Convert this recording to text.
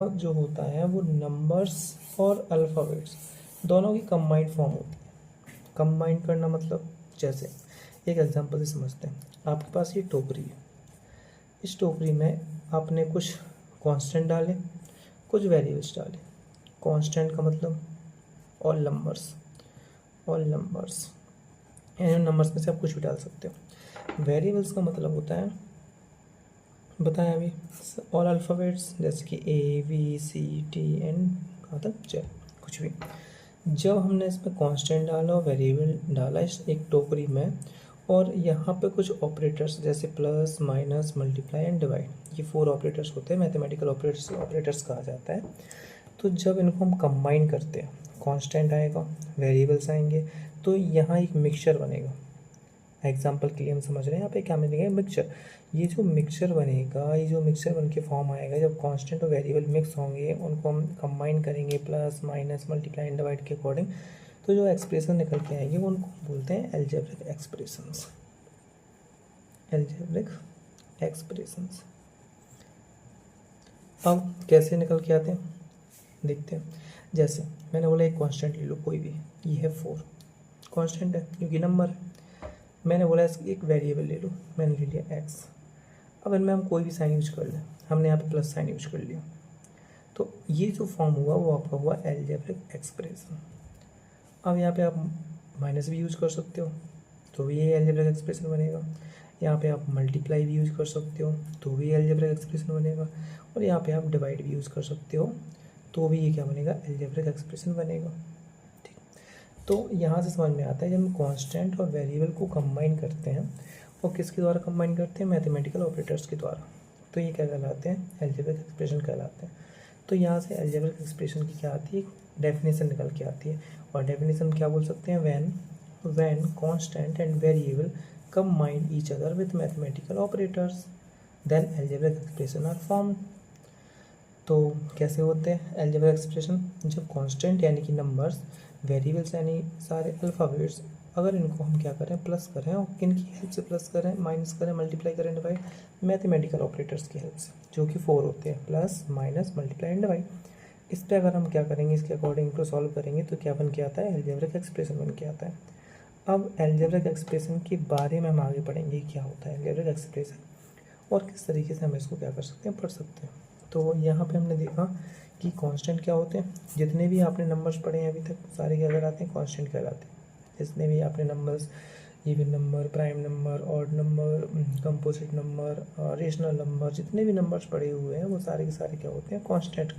जो होता है वो नंबर्स और अल्फ़ाबेट्स दोनों की कंबाइंड फॉर्म होती है। कंबाइंड करना मतलब जैसे एक एग्जांपल से समझते हैं। आपके पास ये टोकरी है, इस टोकरी में आपने कुछ कांस्टेंट डाले, कुछ वेरिएबल्स डाले। कांस्टेंट का मतलब ऑल नंबर्स, ऑल नंबर्स, इन नंबर्स में से आप कुछ भी डाल सकते हो। वेरिएबल्स का मतलब होता है, बताएं अभी, ऑल अल्फ़ाबेट्स जैसे कि A B C T N कहाँ तक जेड, कुछ भी। जब हमने इसमें कांस्टेंट डाला और वेरिएबल डाला इस एक टोकरी में, और यहाँ पे कुछ ऑपरेटर्स जैसे plus minus multiply and divide, ये 4 ऑपरेटर्स होते हैं, मैथमेटिकल ऑपरेटर्स ऑपरेटर्स कहा जाता है। तो जब इनको हम कंबाइन करते हैं, कांस्टेंट आएगा, वेरिएबल्स आएंगे, तो यहाँ एक मिक्सचर बनेगा। एग्जाम्पल के लिए हम समझ रहे हैं यहाँ पे क्या मिलेगा, मिक्सचर। ये जो मिक्सचर बनेगा, ये जो मिक्सचर बन के फॉर्म आएगा, जब कांस्टेंट और वेरिएबल मिक्स होंगे, उनको हम कंबाइन करेंगे plus minus multiply and divide के अकॉर्डिंग, तो जो एक्सप्रेशन निकल के आएंगे वो उनको बोलते हैं एल्जेब्रिक एक्सप्रेशंस। Algebraic expressions. अब कैसे निकल के आते हैं देखते हैं। जैसे मैंने बोला एक कांस्टेंट ले लो कोई भी, ये है 4, कांस्टेंट है क्योंकि नंबर है। मैंने बोला एक वेरिएबल ले लो, मैंने ले लिया x। अब इनमें हम कोई भी साइन यूज कर लें, हमने यहाँ पे प्लस साइन यूज कर लिया, तो ये जो फॉर्म हुआ वो आपका हुआ एल्जेब्रिक एक्सप्रेशन। अब यहाँ पे आप माइनस भी यूज कर सकते हो तो भी ये एल्जेब्रिक एक्सप्रेशन बनेगा। यहाँ पे आप मल्टीप्लाई भी यूज कर सकते हो तो भी एल्जेब्रिक एक्सप्रेशन बनेगा, और यहाँ पे आप डिवाइड भी यूज कर सकते हो तो भी ये क्या बनेगा, एल्जेब्रिक एक्सप्रेशन बनेगा। ठीक, तो यहाँ से समझ में आता है जब हम कांस्टेंट और वेरिएबल को कंबाइन करते हैं, और किसके द्वारा कंबाइन करते हैं, मैथमेटिकल ऑपरेटर्स के द्वारा, तो ये क्या कहलाते हैं, एल्जेब्रिक एक्सप्रेशन कहलाते हैं। तो यहाँ से एल्जेब्रिक एक्सप्रेशन की क्या आती है, डेफिनेशन निकल के आती है। और डेफिनेशन क्या बोल सकते हैं, when constant and variable combine each other with mathematical operators then algebraic expression are formed. तो कैसे होते हैं एल्जेब्रिक एक्सप्रेशन, जब कांस्टेंट यानी कि नंबर्स, वेरिएबल्स यानी सारे अल्फ़ाबेट्स, अगर इनको हम क्या करें, प्लस करें, और किन की हेल्प से प्लस करें, माइनस करें, मल्टीप्लाई करें, डिवाइड, मैथमेटिकल ऑपरेटर्स की हेल्प से, जो कि 4 होते हैं, plus minus multiply and divide. इस पर अगर हम क्या करेंगे, इसके अकॉर्डिंग को सॉल्व करेंगे तो क्या बन के आता है, एल्जेब्रिक एक्सप्रेशन बन के आता है। अब एल्जेब्रिक एक्सप्रेशन के बारे में हम आगे पढ़ेंगे क्या होता है एल्जेब्रिक एक्सप्रेशन, और किस तरीके से हम इसको क्या कर सकते हैं, पढ़ सकते हैं। तो यहाँ पे हमने देखा कि कांस्टेंट क्या होते हैं, जितने भी आपने नंबर्स पढ़े हैं अभी तक सारे क्या कहलाते हैं, कांस्टेंट कहलाते हैं। जितने भी आपने numbers, even number, prime number, odd number, composite number, rational number, जितने भी नंबर्स पढ़े हुए हैं वो सारे के सारे क्या होते हैं, कांस्टेंट